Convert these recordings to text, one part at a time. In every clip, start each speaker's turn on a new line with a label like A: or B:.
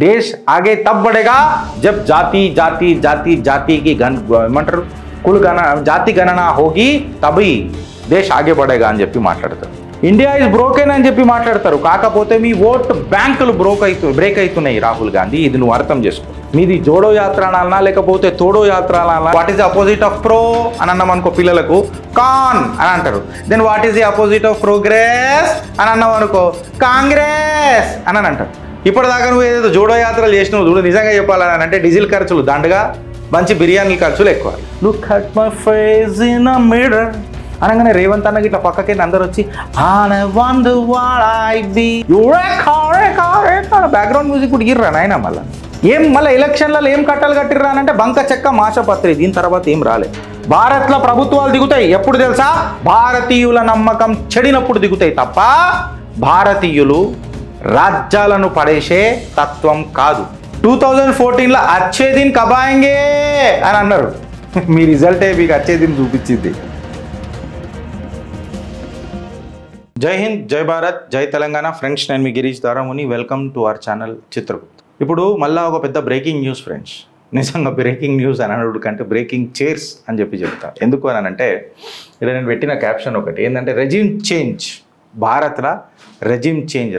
A: देश आगे तब बढ़ेगा जब जाति जाति जाति जाति की कुल गणना जाति गणना होगी तभी देश आगे बढ़ेगा అని చెప్పి మాట్లాడతారు. ఇండియా ఇస్ బ్రోకెన్ అని చెప్పి మాట్లాడతారు. కాకపోతే మీ ఓట్ బ్యాంకులు బ్రేక్ అవుతున్నాయి రాహుల్ గాంధీ. ఇది నువ్వు అర్థం చేసుకో. మీది జోడో యాత్ర అనాలనా లేకపోతే తోడో యాత్ర అనాలనా? What is the opposite of pro అని అన్నాం అనుకో పిల్లలకు కాన్ అని అంటారు. Then what is the opposite of progress అని అన్నాం అనుకో కాంగ్రెస్ అని అంటారు. ఇప్పటిదాకా నువ్వు ఏదైతే జోడో యాత్రలు చేసినావు చూడు, నిజంగా చెప్పాలని అంటే డీజిల్ ఖర్చులు దండగా, మంచి బిర్యానీ ఖర్చులు ఎక్కువ. Look at my face in a mirror అనగానే రేవంత్ అన్నకి ఇట్లా పక్కకి అందరు వచ్చి బ్యాక్గ్రౌండ్ మ్యూజిక్ కూడా ఇర్రా నాయన. మళ్ళీ ఎలక్షన్లలో ఏం కట్టాలు కట్టిర్రా అని అంటే బంక చెక్క మాషపత్రి. దీని తర్వాత ఏం రాలే. భారత్లో ప్రభుత్వాలు దిగుతాయి ఎప్పుడు తెలుసా? భారతీయుల నమ్మకం చెడినప్పుడు దిగుతాయి తప్ప భారతీయులు రాజ్యాలను పడేసే తత్వం కాదు. 2014లో అచ్చే దిన్ కబాయింగే అని అన్నారు. మీ రిజల్టే మీకు అచ్చే దిన్ చూపించింది. జై హింద్, జై భారత్, జై తెలంగాణ. ఫ్రెండ్స్, నేను మీ Girish Daramuni. Welcome to our channel Chitragupta. ఇప్పుడు మళ్ళీ ఒక పెద్ద బ్రేకింగ్ న్యూస్ ఫ్రెండ్స్. నిజంగా బ్రేకింగ్ న్యూస్ అని అనడు కంటే బ్రేకింగ్ చైర్స్ అని చెప్పి చెప్తాను. ఎందుకు అని అంటే ఇలా నేను పెట్టిన క్యాప్షన్ ఒకటి ఏంటంటే రెజిమ్ చేంజ్. భారత్లో రెజిమ్ చేంజ్,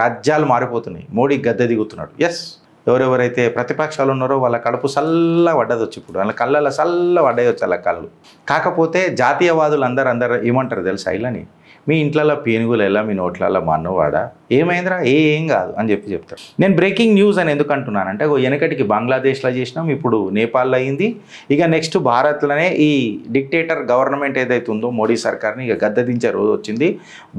A: రాజ్యాలు మారిపోతున్నాయి. మోడీ గద్దె దిగుతున్నాడు. ఎస్, ఎవరెవరైతే ప్రతిపక్షాలు ఉన్నారో వాళ్ళ కడుపు సల్ల పడ్డది వచ్చి, ఇప్పుడు వాళ్ళ కళ్ళల్లో సల్ల పడ్డాయి వచ్చి వాళ్ళ కళ్ళు. కాకపోతే జాతీయవాదులు అందరూ ఏమంటారు తెలుసా? ఇలాని మీ ఇంట్లలో పీనుగులు ఎలా, మీ నోట్లలో మన్నవాడా, ఏమైందిరా, ఏం కాదు అని చెప్పి చెప్తారు. నేను బ్రేకింగ్ న్యూస్ అని ఎందుకు అంటున్నానంటే వెనకటికి బంగ్లాదేశ్లో చేసినాం, ఇప్పుడు నేపాల్లో అయింది, ఇక నెక్స్ట్ భారత్లోనే ఈ డిక్టేటర్ గవర్నమెంట్ ఏదైతే ఉందో మోడీ సర్కార్ని ఇక గద్దెదించే రోజు వచ్చింది.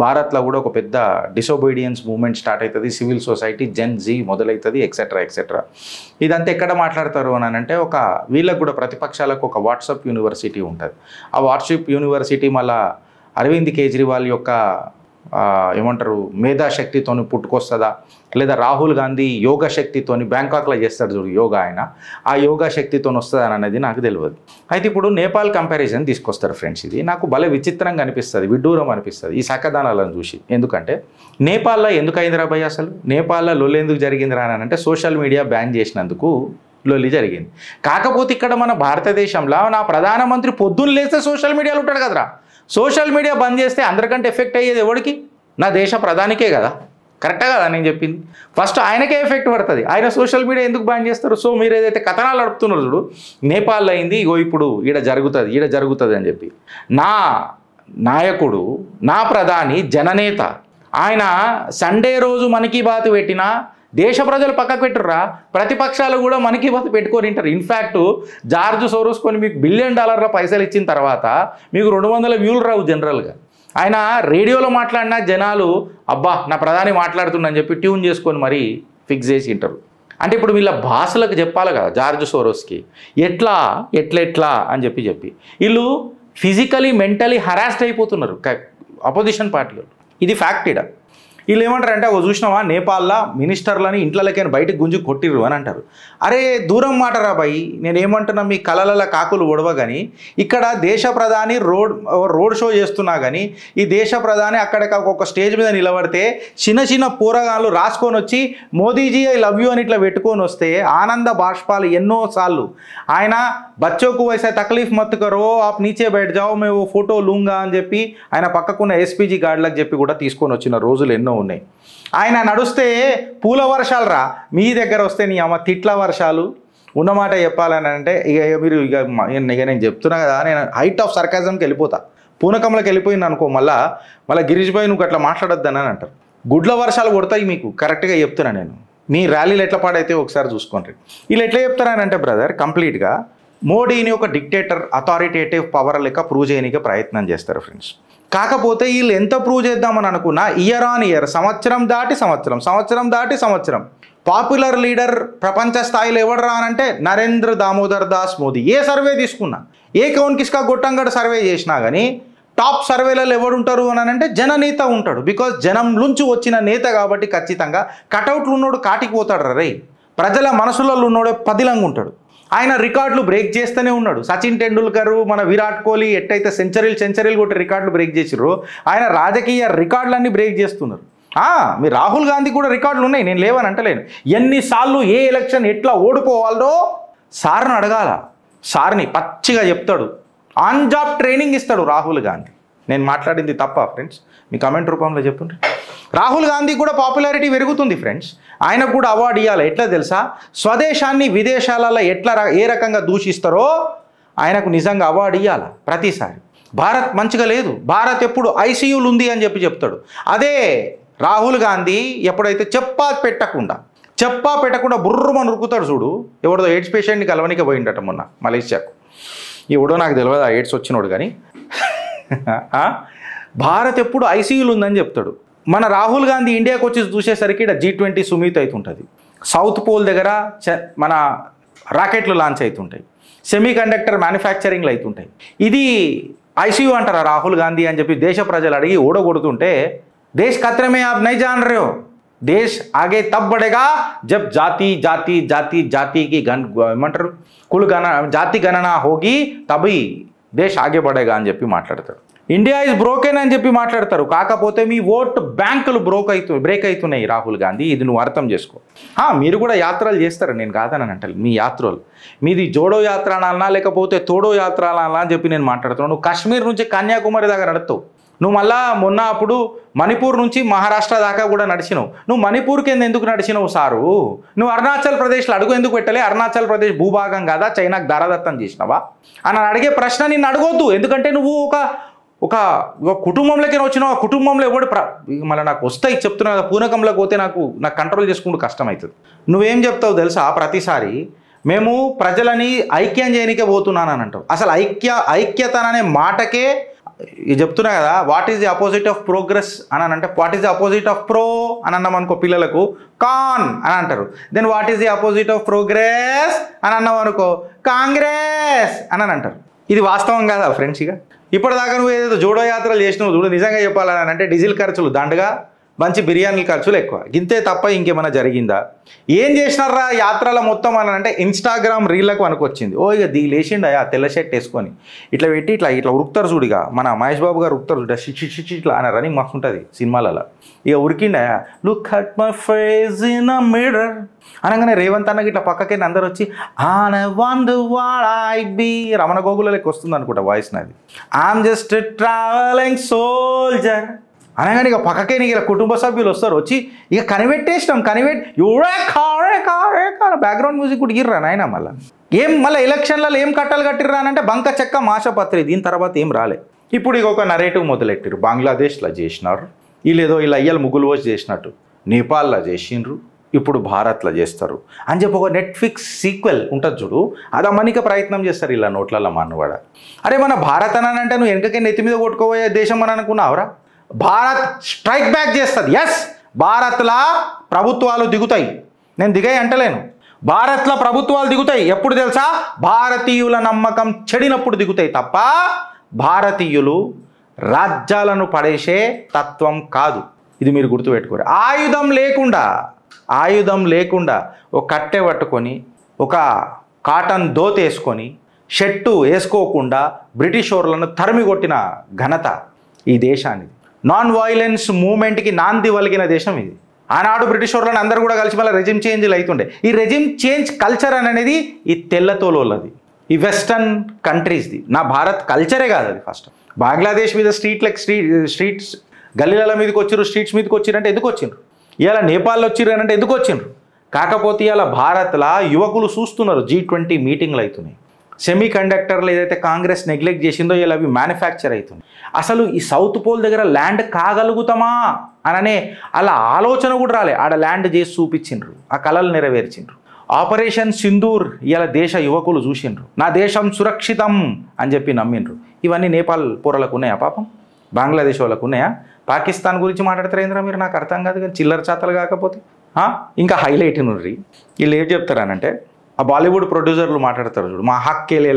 A: భారత్లో కూడా ఒక పెద్ద డిసోబీడియన్స్ మూవ్మెంట్ స్టార్ట్ అవుతుంది. సివిల్ సొసైటీ జెన్ జీ మొదలవుతుంది, ఎక్సెట్రా ఎక్సెట్రా. ఇదంతా ఎక్కడ మాట్లాడతారు అని అంటే వీళ్ళకు కూడా ప్రతిపక్షాలకు ఒక వాట్సాప్ యూనివర్సిటీ ఉంటుంది. ఆ వాట్సాప్ యూనివర్సిటీ మళ్ళీ అరవింద్ కేజ్రీవాల్ యొక్క ఏమంటారు మేధాశక్తితో పుట్టుకొస్తుందా, లేదా రాహుల్ గాంధీ యోగా శక్తితోని బ్యాంకాక్లో చేస్తాడు చూడు యోగా, ఆయన ఆ యోగా శక్తితో వస్తుందా అనేది నాకు తెలియదు. అయితే ఇప్పుడు నేపాల్ కంపారిజన్ తీసుకొస్తారు ఫ్రెండ్స్. ఇది నాకు భలే విచిత్రంగా అనిపిస్తుంది, విడ్డూరం అనిపిస్తుంది ఈ సకదానాలను చూసి. ఎందుకంటే నేపాల్లో ఎందుకు అయిందిరా భయ్, అసలు నేపాల్లో లొల్లి ఎందుకు జరిగిందిరా అని అంటే సోషల్ మీడియా బ్యాన్ చేసినందుకు లొల్లి జరిగింది. కాకపోతే ఇక్కడ మన భారతదేశంలో నా ప్రధానమంత్రి పొద్దున్న లేస్తే సోషల్ మీడియాలో ఉంటాడు కదరా. సోషల్ మీడియా బంద్ చేస్తే అందరికంటే ఎఫెక్ట్ అయ్యేది ఎవరికి? నా దేశ ప్రధానికే కదా. కరెక్టే కదా నేను చెప్పింది? ఫస్ట్ ఆయనకే ఎఫెక్ట్ పడుతుంది. ఆయన సోషల్ మీడియా ఎందుకు బ్యాన్ చేస్తారు? సో మీరు ఏదైతే కథనాలు నడుపుతున్నారు చూడు, నేపాల్లో అయింది, ఇగో ఇప్పుడు ఈడ జరుగుతుంది అని చెప్పి. నా నాయకుడు, నా ప్రధాని, జననేత, ఆయన సండే రోజు మన్ కీ బాత్ పెట్టినా దేశ ప్రజలు పక్కకు పెట్టుర్రా, ప్రతిపక్షాలు కూడా మన్ కీ బాత్ పెట్టుకొని ఉంటారు. ఇన్ఫ్యాక్ట్ జార్జ్ సోరోస్ కొని మీకు $1 బిలియన్ పైసలు ఇచ్చిన తర్వాత మీకు 200 వ్యూలు రావు జనరల్గా. ఆయన రేడియోలో మాట్లాడినా జనాలు అబ్బా నా ప్రధాని మాట్లాడుతుందని చెప్పి ట్యూన్ చేసుకొని మరీ ఫిక్స్ చేసి ఉంటారు. అంటే ఇప్పుడు వీళ్ళ భాషలకు చెప్పాలి కదా జార్జ్ సోరోస్కి ఎట్లా అని చెప్పి వీళ్ళు ఫిజికలీ మెంటలీ హరాస్డ్ అయిపోతున్నారు అపోజిషన్ పార్టీలు. ఇది ఫ్యాక్ట్. ఇడ వీళ్ళు ఏమంటారంటే చూసినావా నేపాల్లో మినిస్టర్లని ఇంట్లోకైనా బయటకు గుంజి కొట్టిర్రు అని అంటారు. అరే దూరం మాటరా బాయ్, నేనేమంటున్నా మీ కళల కాకులు ఒడవ కానీ ఇక్కడ దేశ ప్రధాని రోడ్ షో చేస్తున్నా కానీ ఈ దేశ ప్రధాని అక్కడ ఒక స్టేజ్ మీద నిలబడితే చిన్న పూరగాళ్ళు రాసుకొని వచ్చి మోదీజీ ఐ లవ్ యూ అని ఇట్లా పెట్టుకొని వస్తే ఆనంద బాష్పాలు ఎన్నోసార్లు. ఆయన బచ్చోకు వైసే తక్లీఫ్ మత్ కరో ఆప్ నీచే బయట జాओ మే ఓ ఫోటో లూంగా అని చెప్పి ఆయన పక్కకున్న ఎస్పీజీ గార్డులకు చెప్పి కూడా తీసుకొని వచ్చిన రోజులు ఎన్నో ఉన్నాయి. ఆయన నడుస్తే పూల వర్షాలు రా, మీ దగ్గర వస్తే నీ అమ్మ తిట్ల వర్షాలు. ఉన్నమాట చెప్పాలని అంటే ఇక మీరు ఇక నేను చెప్తున్నా కదా, నేను హైట్ ఆఫ్ సర్కాజంకి వెళ్ళిపోతా, పూనకంలోకి వెళ్ళిపోయింది అనుకో, మళ్ళీ గిరీష్ భాయ్ నువ్వు అట్లా మాట్లాడొద్దని అని అంటారు. గుడ్ల వర్షాలు కొడతాయి మీకు, కరెక్ట్గా చెప్తున్నా నేను. మీ ర్యాలీలు ఎట్లా పాడైతే ఒకసారి చూసుకోండి. వీళ్ళు ఎట్లా చెప్తారని అంటే బ్రదర్, కంప్లీట్గా మోడీని ఒక డిక్టేటర్ అథారిటేటివ్ పవర్ లెక్క ప్రూవ్ చేయడానికి ప్రయత్నం చేస్తారు ఫ్రెండ్స్. కాకపోతే వీళ్ళు ఎంత ప్రూవ్ చేద్దామని అనుకున్నా ఇయర్ ఆన్ ఇయర్, సంవత్సరం దాటి సంవత్సరం పాపులర్ లీడర్ ప్రపంచ స్థాయిలో ఎవడు రానంటే నరేంద్ర దామోదర్ దాస్ మోదీ. ఏ సర్వే తీసుకున్నా, ఏ కౌన్ కిస్కా గొట్టంగడ్ సర్వే చేసినా కానీ టాప్ సర్వేలలో ఎవరు ఉంటారు అని అంటే జననేత ఉంటాడు. బికాజ్ జనం నుంచి వచ్చిన నేత కాబట్టి ఖచ్చితంగా కటౌట్లు ఉన్నోడు కాటికి పోతాడు రే, ప్రజల మనసులలో ఉన్నోడే పదిలంగా ఉంటాడు. ఆయన రికార్డులు బ్రేక్ చేస్తూనే ఉన్నాడు. సచిన్ టెండూల్కర్, మన విరాట్ కోహ్లీ ఎట్టయితే సెంచరీలు కొట్టి రికార్డులు బ్రేక్ చేసిర్రో ఆయన రాజకీయ రికార్డులన్నీ బ్రేక్ చేస్తున్నారు. మీరు రాహుల్ గాంధీ కూడా రికార్డులు ఉన్నాయి, నేను లేవని అంటలేను. ఎన్నిసార్లు ఏ ఎలక్షన్ ఎట్లా ఓడిపోవాలో సార్ని అడగాల. సార్ని పచ్చిగా చెప్తాడు, ఆన్ జాబ్ ట్రైనింగ్ ఇస్తాడు రాహుల్ గాంధీ. నేను మాట్లాడింది తప్ప ఫ్రెండ్స్? మీ కమెంట్ రూపంలో చెప్పండి. రాహుల్ గాంధీ కూడా పాపులారిటీ పెరుగుతుంది ఫ్రెండ్స్. ఆయనకు కూడా అవార్డు ఇవ్వాలి. ఎట్లా తెలుసా? స్వదేశాన్ని విదేశాలలో ఏ రకంగా దూషిస్తారో ఆయనకు నిజంగా అవార్డు ఇవ్వాలి ప్రతిసారి. భారత్ మంచిగా లేదు, భారత్ ఎప్పుడు ఐసీయూలు ఉంది అని చెప్తాడు. అదే రాహుల్ గాంధీ ఎప్పుడైతే చెప్పా పెట్టకుండా బుర్రమని ఉరుకుతాడు చూడు. ఎవరిదో ఎయిడ్స్ పేషెంట్ని కలవనికి పోయిండట మొన్న మలేషియాకు. ఎవడో నాకు తెలియదు ఆ ఎయిడ్స్ వచ్చినోడు, కానీ భారత్ ఎప్పుడు ఐసీయూలు ఉందని చెప్తాడు. మన రాహుల్ గాంధీ ఇండియాకి వచ్చి చూసేసరికి ఇక్కడ G20 సుమీత్ అవుతుంటుంది, సౌత్ పోల్ దగ్గర మన రాకెట్లు లాంచ్ అవుతుంటాయి, సెమీ కండక్టర్ మ్యానుఫ్యాక్చరింగ్లు అవుతుంటాయి. ఇది ఐసీయూ అంటారా రాహుల్ గాంధీ అని చెప్పి దేశ ప్రజలు అడిగి ఓడగొడుతుంటే, దేశ్ ఖత్రే మే ఆప్ నహీ జాన్ రహే హో, దేశ్ ఆగే తబ్ బడేగా జబ్ జాతీకి ఏమంటారు జాతి గణన హోగి తబి దేశ్ ఆగే పడేగా అని చెప్పి మాట్లాడతారు. ఇండియా ఇస్ బ్రోకెన్ అని చెప్పి మాట్లాడతారు. కాకపోతే మీ ఓట్ బ్యాంకులు బ్రేక్ అవుతున్నాయి రాహుల్ గాంధీ, ఇది నువ్వు అర్థం చేసుకో. మీరు కూడా యాత్రలు చేస్తారు, నేను కాదని అంటాను. మీ యాత్రలు మీది జోడో యాత్ర అనాలనా లేకపోతే తోడో యాత్ర అనాలనా అని చెప్పి నేను మాట్లాడుతున్నాను. నువ్వు కాశ్మీర్ నుంచి కన్యాకుమారి దాకా నడుస్తావు. నువ్వు మళ్ళా మొన్న అప్పుడు మణిపూర్ నుంచి మహారాష్ట్ర దాకా కూడా నడిచినావు. నువ్వు మణిపూర్కి ఎందుకు నడిచినావు సారు? నువ్వు అరుణాచల్ ప్రదేశ్లో అడుగు ఎందుకు పెట్టలే? అరుణాచల్ ప్రదేశ్ భూభాగం కాదా? చైనాకు దారదత్తం చేసినావా అని అడిగే ప్రశ్న నిన్ను అడగొద్దు. ఎందుకంటే నువ్వు ఒక కుటుంబంలోకి వచ్చినావు. ఆ కుటుంబంలో ఎవడు మళ్ళీ నాకు వస్తాయి చెప్తున్నా కదా, పూనకంలోకి పోతే నాకు కంట్రోల్ చేసుకుంటూ కష్టమవుతుంది. నువ్వేం చెప్తావు తెలుసా? ప్రతిసారి మేము ప్రజలని ఐక్యం చేయనికే పోతున్నాను అని అంటావు. అసలు ఐక్యత అనే మాటకే చెప్తున్నా కదా. What is the opposite of progress అని అంటే, what is the opposite of pro అని అన్నాం అనుకో పిల్లలకు కాన్ అని అంటారు. Then what is the opposite of progress అని అన్నాం అనుకో కాంగ్రెస్ అని అంటారు. ఇది వాస్తవం కాదా ఫ్రెండ్స్? ఇప్పటిదాకా నువ్వు ఏదో జోడో యాత్రలు చేసినావు చూడు, నిజంగా చెప్పాలని అంటే డీజిల్ ఖర్చులు దండగా, మంచి బిర్యానీల ఖర్చులు ఎక్కువ. ఇంతే తప్ప ఇంకేమైనా జరిగిందా? ఏం చేసినారా యాత్రల మొత్తం అని అంటే ఇన్స్టాగ్రామ్ రీళ్లకు అనుకొచ్చింది. ఇక లేచిండా తెల్ల షర్ట్ వేసుకొని ఇట్లా పెట్టి ఇట్లా ఉరుకుతారు చూడిగా, మన మహేష్ బాబు గారు ఉరుకుతారు చూడ, షిట్ ఇట్లా అని రన్నింగ్ మస్తు ఉంటుంది సినిమాలలో. ఇక ఉరికిండా look at my face in a mirror అనగానే రేవంత్ అన్నకి ఇట్లా పక్కకే అందరు వచ్చి రమణ గోగుల లెక్క వస్తుంది అనుకుంటా వాయిస్ నాది. ఐఎమ్ జస్ట్ ట్రావెలింగ్ సోల్జర్ అనగానే ఇక పక్కకే ఇలా కుటుంబ సభ్యులు వస్తారు, వచ్చి ఇక కనిపెట్టేసినాం బ్యాక్గ్రౌండ్ మ్యూజిక్ కూడా ఇర్రా నాయన. మళ్ళీ ఎలక్షన్లలో ఏం కట్టాలు కట్టిర్రా అంటే బంక చెక్క మాషపత్రి. దీని తర్వాత ఏం రాలే. ఇప్పుడు ఇక ఒక నరేటివ్ మొదలెట్టారు. బంగ్లాదేశ్లో చేసినారు, వీళ్ళేదో ఇలా అయ్యాలు ముగ్గులు వచ్చి చేసినట్టు నేపాల్లో చేసిండ్రు, ఇప్పుడు భారత్లో చేస్తారు అని చెప్పి ఒక నెట్ఫ్లిక్స్ సీక్వెల్ ఉంటుంది చూడు, అది అమ్మనిక ప్రయత్నం చేస్తారు ఇలా నోట్లలో మన్నవాడ. అరే మన భారత్ అని అంటే నువ్వు వెనకకే నెత్తి మీద కొట్టుకోబోయే దేశం అని అనుకున్నావురా? భారత్ స్ట్రైక్ బ్యాక్ చేస్తుంది. ఎస్, భారత్లో ప్రభుత్వాలు దిగుతాయి, నేను దిగాయి అంటలేను. భారత్లో ప్రభుత్వాలు దిగుతాయి ఎప్పుడు తెలుసా? భారతీయుల నమ్మకం చెడినప్పుడు దిగుతాయి తప్ప భారతీయులు రాజ్యాలను పడేసే తత్వం కాదు. ఇది మీరు గుర్తుపెట్టుకోరు. ఆయుధం లేకుండా ఒక కట్టె పట్టుకొని ఒక కాటన్ దోత్ వేసుకొని షర్టు వేసుకోకుండా బ్రిటిష్ ఓర్లను తరిమి కొట్టిన ఘనత ఈ దేశానికి. నాన్ వైలెన్స్ మూమెంట్కి నాంది వలిగిన దేశం ఇది. ఆనాడు బ్రిటిష్ ఓర్లను అందరూ కూడా కలిసి మళ్ళీ రెజిమ్ చేంజ్లు అవుతుండే. ఈ రెజిమ్ చేంజ్ కల్చర్ అనేది ఈ తెల్లతోలది, ఈ వెస్టర్న్ కంట్రీస్ది. నా భారత్ కల్చరే కాదు అది. ఫస్ట్ బంగ్లాదేశ్ మీద స్ట్రీట్స్ గల్లీల మీదకి వచ్చిర్రు, స్ట్రీట్స్ మీదకి వచ్చిరంటే ఎందుకు వచ్చిండ్రు? ఇలా నేపాల్లో వచ్చిర్రు అంటే ఎందుకు వచ్చిండ్రు? కాకపోతే ఇలా భారత్లో యువకులు చూస్తున్నారు, G20 మీటింగ్లు అవుతున్నాయి. సెమీ కండక్టర్లు ఏదైతే కాంగ్రెస్ నెగ్లెక్ట్ చేసిందో ఇలా అవి మ్యానుఫ్యాక్చర్ అవుతుంది. అసలు ఈ సౌత్ పోల్ దగ్గర ల్యాండ్ కాగలుగుతామా అననే అలా ఆలోచన కూడా రాలే. ఆడ ల్యాండ్ చేసి చూపించిండ్రు, ఆ కళలు నెరవేర్చిండ్రు. ఆపరేషన్ సింధూర్ ఇలా దేశ యువకులు చూసిండ్రు, నా దేశం సురక్షితం అని చెప్పి నమ్మిండ్రు. ఇవన్నీ నేపాల్ పోరలకు ఉన్నాయా పాపం? బంగ్లాదేశ్ వాళ్ళకు ఉన్నాయా? పాకిస్తాన్ గురించి మాట్లాడతారు ఏంద్రా మీరు? నాకు అర్థం కాదు కానీ చిల్లర చాతలు కాకపోతే. ఇంకా హైలైట్ నుండి వీళ్ళు ఏం చెప్తారనంటే, ఆ బాలీవుడ్ ప్రొడ్యూసర్లు మాట్లాడతారు చూడు, మా హక్కేలే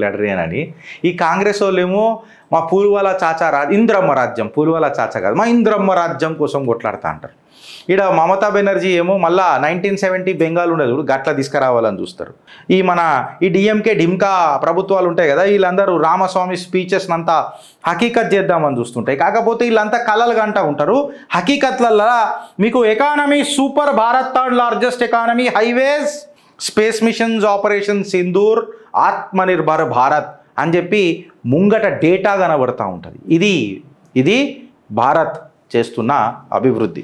A: లడరే అని. ఈ కాంగ్రెస్ వాళ్ళు ఏమో మా పూర్వాల చాచా ఇంద్రమ్మ రాజ్యం, పూర్వాల చాచా కాదు, మా ఇంద్రమ్మ రాజ్యం కోసం కొట్లాడుతూ అంటారు. ఈడ మమతా బెనర్జీ ఏమో మళ్ళా 1970 బెంగాల్ ఉండదు గట్ల తీసుకురావాలని చూస్తారు. ఈ డిఎంకే ఢిమ్కా ప్రభుత్వాలు ఉంటాయి కదా, వీళ్ళందరూ రామస్వామి స్పీచెస్ అంతా హకీకత్ చేద్దామని చూస్తుంటాయి. కాకపోతే వీళ్ళంతా కలలు గంట ఉంటారు. హకీకత్లలో మీకు economy super, Bharat third largest economy, highways, space missions, operation Sindoor, Atmanirbhar Bharat అని చెప్పి ముంగట డేటా కనబడుతూ ఉంటుంది. ఇది భారత్ చేస్తున్న అభివృద్ధి.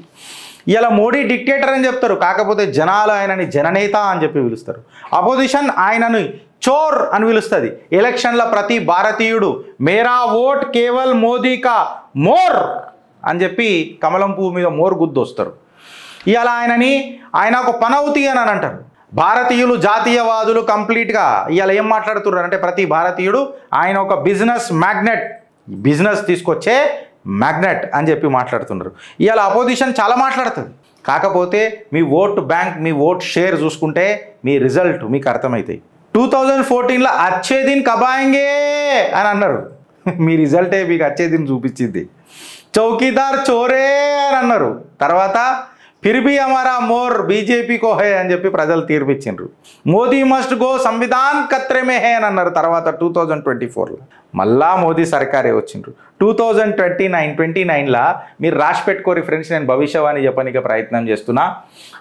A: ఇలా మోడీ డిక్టేటర్ అని చెప్తారు, కాకపోతే జనాలు ఆయనని జననేత అని చెప్పి పిలుస్తారు. అపోజిషన్ ఆయనను చోర్ అని పిలుస్తుంది. ఎలక్షన్ల ప్రతి భారతీయుడు మేరా ఓట్ కేవల్ మోదీ కా మోర్ అని చెప్పి కమలం పువ్వు మీద మోర్ గుద్దు వస్తారు. ఇలా ఆయన ఒక పనౌతి అని అంటారు. భారతీయులు జాతీయవాదులు కంప్లీట్గా ఇవాళ ఏం మాట్లాడుతున్నారు అంటే ప్రతి భారతీయుడు ఆయన ఒక బిజినెస్ మ్యాగ్నెట్, బిజినెస్ తీసుకొచ్చే మ్యాగ్నెట్ అని చెప్పి మాట్లాడుతున్నారు. ఇవాళ అపోజిషన్ చాలా మాట్లాడుతుంది, కాకపోతే మీ ఓట్ బ్యాంక్, మీ ఓట్ షేర్ చూసుకుంటే మీ రిజల్ట్ మీకు అర్థమవుతాయి. 2014లో అచ్చే దిన్ కబాయింగే అని అన్నారు, మీ రిజల్టే మీకు అచ్చే దిన్ చూపించింది. చౌకీదార్ చోరే అని అన్నారు, తర్వాత ఫిర్ భీ హమారా మోర్ బీజేపీ కో హే అని చెప్పి ప్రజలు తీర్పిచ్చిండ్రు. మోదీ మస్ట్ గో, సంవిధాన్ ఖత్రే మే హే అని అన్నారు. తర్వాత 2024లో మళ్ళా మోదీ సర్కారే వచ్చిండ్రు. 2029లా మీరు రాసి పెట్టుకోరి ఫ్రెండ్స్, నేను భవిష్యవాణి చెప్పడానికి ప్రయత్నం చేస్తున్నా.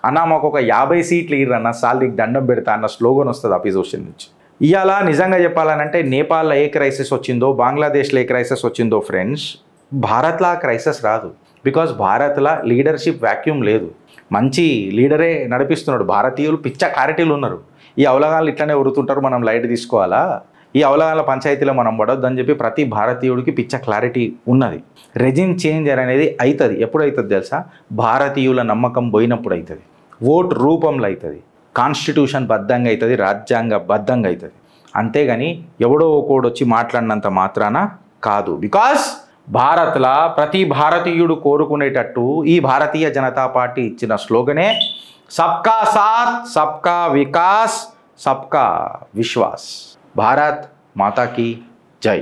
A: అన్న మాకు ఒక 50 సీట్లు ఇరన్న సాల్దికి దండం పెడతా అన్న స్లోగన్ వస్తుంది అపోజిషన్ నుంచి. ఇవాళ నిజంగా చెప్పాలనంటే నేపాల్లో ఏ క్రైసిస్ వచ్చిందో, బంగ్లాదేశ్లో ఏ క్రైసిస్ వచ్చిందో ఫ్రెండ్స్, భారత్లో ఆ క్రైసిస్ రాదు. బికాజ్ భారత్లో లీడర్షిప్ వ్యాక్యూమ్ లేదు, మంచి లీడరే నడిపిస్తున్నాడు. భారతీయులు పిచ్చ క్లారిటీలు ఉన్నారు. ఈ అవలగాళ్ళు ఇట్లనే ఉరుతుంటారు, మనం లైట్ తీసుకోవాలా, ఈ అవలగాళ్ళ పంచాయతీలో మనం పడొద్దు అని చెప్పి ప్రతి భారతీయుడికి పిచ్చ క్లారిటీ ఉన్నది. రెజిమ్ చేంజ్ అనేది అవుతుంది. ఎప్పుడు అవుతుంది తెలుసా? భారతీయుల నమ్మకం పోయినప్పుడు అవుతుంది, ఓట్ రూపంలో అవుతుంది, కాన్స్టిట్యూషన్ బద్ధంగా అవుతుంది, రాజ్యాంగ బద్ధంగా అవుతుంది. అంతేగాని ఎవడో ఒకడు వచ్చి మాట్లాడినంత మాత్రాన కాదు. బికాస్ భారత్లో ప్రతి భారతీయుడు కోరుకునేటట్టు ఈ భారతీయ జనతా పార్టీ ఇచ్చిన స్లోగనే సబ్కా సాత్, సబ్కా వికాస్, సబ్కా విశ్వాస్. భారత్ మాతా కీ జై.